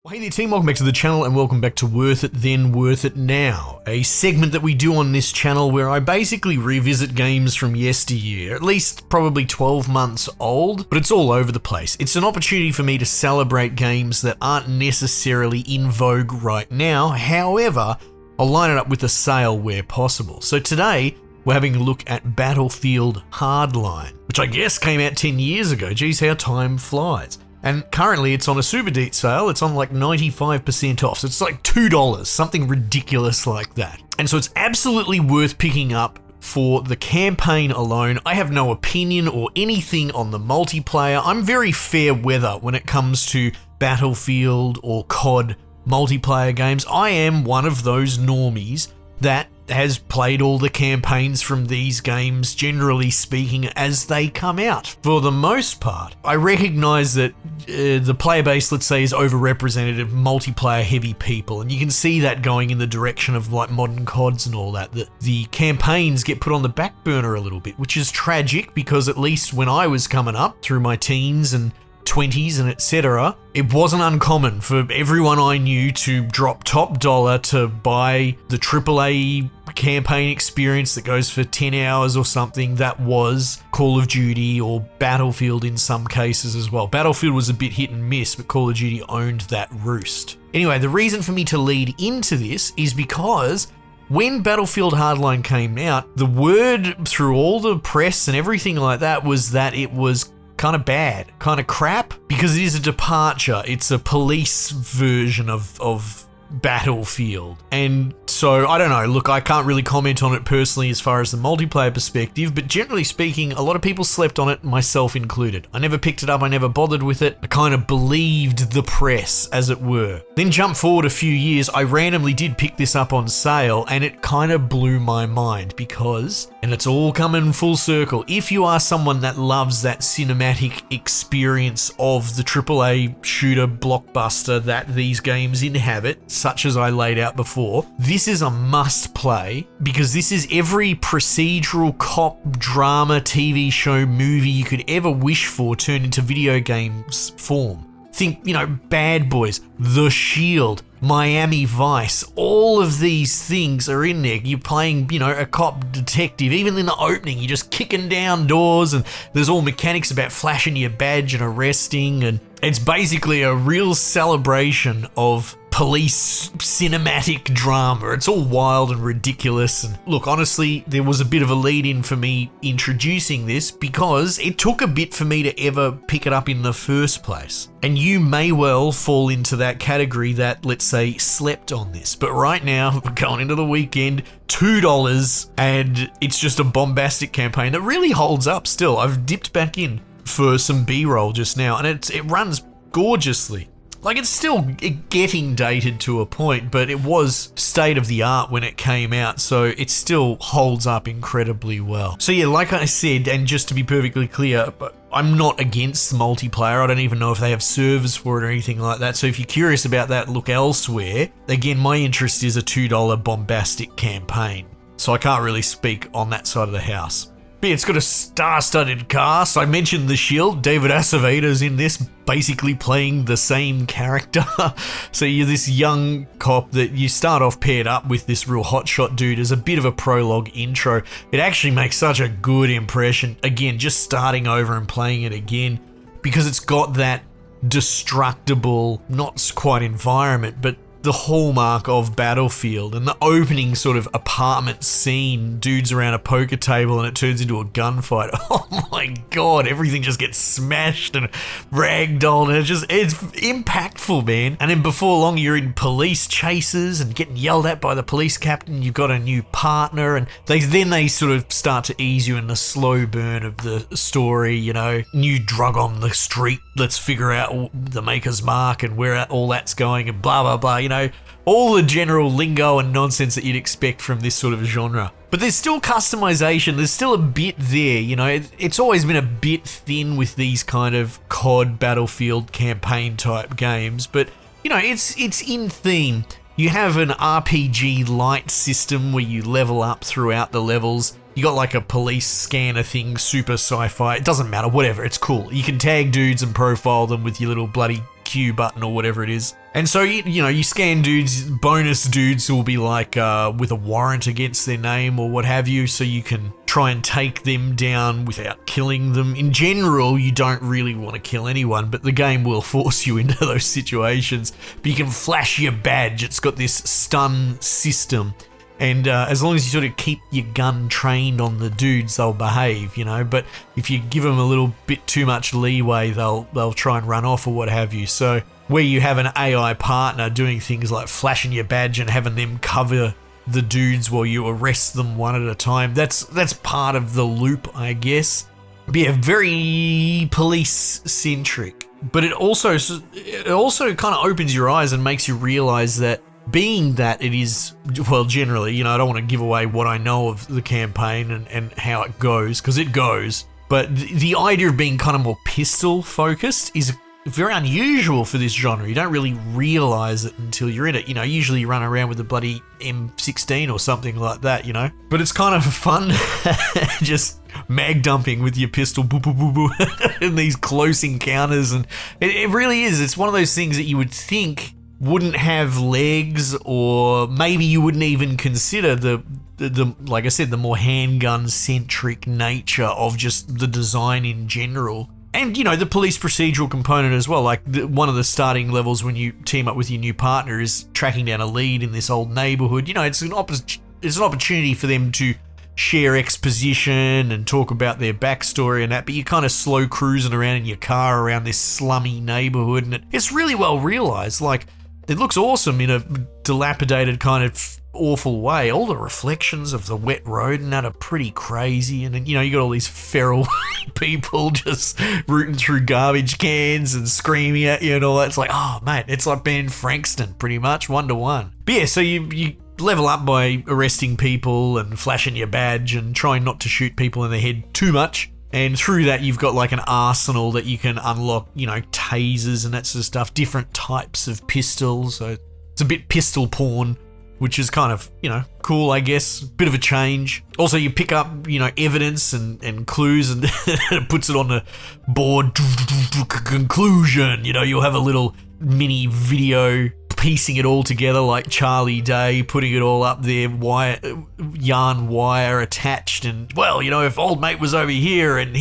Well, hey there team, welcome back to the channel and welcome back to Worth It Then Worth It Now, a segment that we do on this channel where I basically revisit games from yesteryear, at least probably 12 months old, but it's all over the place. It's an opportunity for me to celebrate games that aren't necessarily in vogue right now, however, I'll line it up with a sale where possible. So today, we're having a look at Battlefield Hardline, which I guess came out 10 years ago. Geez, how time flies. And currently it's on a super deep sale. It's on like 95% off. So it's like $2, something ridiculous like that. And so it's absolutely worth picking up for the campaign alone. I have no opinion or anything on the multiplayer. I'm very fair weather when it comes to Battlefield or COD multiplayer games. I am one of those normies that has played all the campaigns from these games, generally speaking, as they come out. For the most part, I recognize that the player base, let's say, is overrepresented of multiplayer heavy people, and you can see that going in the direction of like modern CODs and all that. The campaigns get put on the back burner a little bit, which is tragic because at least when I was coming up through my teens and 20s and etc., it wasn't uncommon for everyone I knew to drop top dollar to buy the AAA campaign experience that goes for 10 hours or something that was Call of Duty or Battlefield in some cases as well. Battlefield was a bit hit and miss, but Call of Duty owned that roost. Anyway, the reason for me to lead into this is because when Battlefield Hardline came out, the word through all the press and everything like that was that it was kind of bad, kind of crap, because it is a departure. It's a police version of Battlefield. And so, I don't know, look, I can't really comment on it personally as far as the multiplayer perspective, but generally speaking, a lot of people slept on it, myself included. I never picked it up, I never bothered with it. I kind of believed the press, as it were. Then jump forward a few years, I randomly did pick this up on sale, and it kind of blew my mind because, and it's all coming full circle, if you are someone that loves that cinematic experience of the AAA shooter blockbuster that these games inhabit, such as I laid out before, this is a must play because this is every procedural cop drama TV show movie you could ever wish for turned into video games form. Think, Bad Boys, The Shield, Miami Vice, all of these things are in there. You're playing, a cop detective. Even in the opening, you're just kicking down doors and there's all mechanics about flashing your badge and arresting, and it's basically a real celebration of police cinematic drama. It's all wild and ridiculous. And look, honestly, there was a bit of a lead in for me introducing this because it took a bit for me to ever pick it up in the first place. And you may well fall into that category that, let's say, slept on this. But right now, we're going into the weekend, $2, and it's just a bombastic campaign that really holds up still. I've dipped back in for some B-roll just now, and it runs gorgeously. Like, it's still getting dated to a point, but it was state of the art when it came out, so it still holds up incredibly well. So yeah, like I said, and just to be perfectly clear, I'm not against multiplayer. I don't even know if they have servers for it or anything like that, so if you're curious about that, look elsewhere. Again, my interest is a $2 bombastic campaign, so I can't really speak on that side of the house. But yeah, it's got a star-studded cast. I mentioned The Shield. David Acevedo's in this, basically playing the same character. So you're this young cop that you start off paired up with this real hotshot dude as a bit of a prologue intro. It actually makes such a good impression. Again, just starting over and playing it again, because it's got that destructible, not quite environment, but the hallmark of Battlefield, and the opening sort of apartment scene, dudes around a poker table and it turns into a gunfight. Oh my god, everything just gets smashed and ragdolled, and it's impactful, man. And then before long you're in police chases and getting yelled at by the police captain. You've got a new partner, and they sort of start to ease you in the slow burn of the story, new drug on the street, let's figure out the maker's mark and where all that's going and blah blah blah, all the general lingo and nonsense that you'd expect from this sort of genre. But there's still customization, there's still a bit there, it's always been a bit thin with these kind of COD Battlefield campaign type games, but it's in theme. You have an RPG light system where you level up throughout the levels. You got like a police scanner thing, super sci-fi, it doesn't matter, whatever, it's cool. You can tag dudes and profile them with your little bloody Q button or whatever it is. And so, you scan dudes, bonus dudes who will be like with a warrant against their name or what have you, so you can try and take them down without killing them. In general, you don't really want to kill anyone, but the game will force you into those situations. But you can flash your badge. It's got this stun system. And as long as you sort of keep your gun trained on the dudes, they'll behave, But if you give them a little bit too much leeway, they'll try and run off or what have you. So where you have an AI partner doing things like flashing your badge and having them cover the dudes while you arrest them one at a time, that's part of the loop, I guess. But yeah, very police-centric. But it also kind of opens your eyes and makes you realize that being that it is, well, generally, I don't want to give away what I know of the campaign and how it goes, because it goes, but the idea of being kind of more pistol-focused is very unusual for this genre. You don't really realise it until you're in it. Usually you run around with a bloody M16 or something like that, But it's kind of fun, just mag dumping with your pistol, boo, boo, boo, boo, in these close encounters, and it really is. It's one of those things that you would think wouldn't have legs, or maybe you wouldn't even consider the like I said, the more handgun-centric nature of just the design in general. And, the police procedural component as well. Like, one of the starting levels when you team up with your new partner is tracking down a lead in this old neighborhood. It's an opportunity for them to share exposition and talk about their backstory and that, but you're kind of slow cruising around in your car around this slummy neighborhood, and it's really well realized. Like, it looks awesome in a dilapidated kind of awful way. All the reflections of the wet road and that are pretty crazy. And then, you got all these feral people just rooting through garbage cans and screaming at you and all that. It's like, oh, mate, it's like being Frankston, pretty much, 1-to-1. But yeah, so you level up by arresting people and flashing your badge and trying not to shoot people in the head too much. And through that, you've got like an arsenal that you can unlock, tasers and that sort of stuff, different types of pistols. So it's a bit pistol porn, which is kind of, cool, I guess. Bit of a change. Also, you pick up, evidence and clues, and it puts it on the board. Conclusion. You'll have a little mini video piecing it all together like Charlie Day, putting it all up there, yarn wire attached, and, well, if old mate was over here and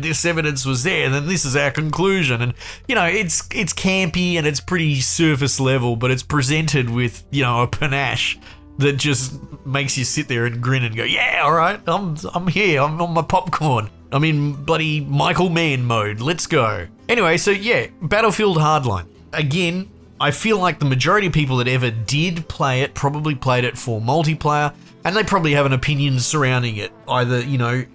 this evidence was there, then this is our conclusion. And, it's campy and it's pretty surface level, but it's presented with, a panache that just makes you sit there and grin and go, yeah, all right, I'm here, I'm on my popcorn. I'm in bloody Michael Mann mode, let's go. Anyway, so yeah, Battlefield Hardline. Again, I feel like the majority of people that ever did play it probably played it for multiplayer, and they probably have an opinion surrounding it. Either,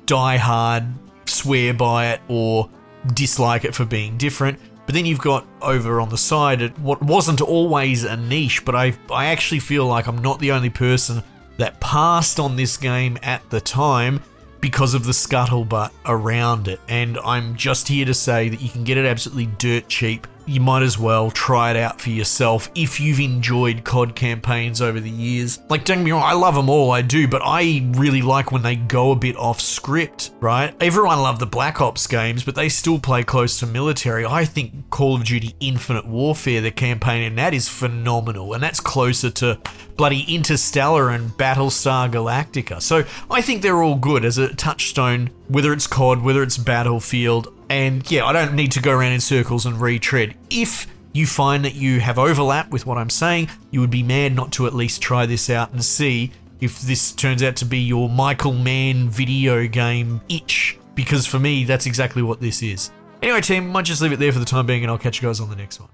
die hard, swear by it, or dislike it for being different. But then you've got over on the side what wasn't always a niche, but I actually feel like I'm not the only person that passed on this game at the time because of the scuttlebutt around it. And I'm just here to say that you can get it absolutely dirt cheap. You might as well try it out for yourself if you've enjoyed COD campaigns over the years. Like, don't get me wrong, I love them all, I do, but I really like when they go a bit off script, right? Everyone loved the Black Ops games, but they still play close to military. I think Call of Duty Infinite Warfare, the campaign in that, is phenomenal, and that's closer to bloody Interstellar and Battlestar Galactica. So I think they're all good as a touchstone, whether it's COD, whether it's Battlefield. And yeah, I don't need to go around in circles and retread. If you find that you have overlap with what I'm saying, you would be mad not to at least try this out and see if this turns out to be your Michael Mann video game itch. Because for me, that's exactly what this is. Anyway, team, might just leave it there for the time being, and I'll catch you guys on the next one.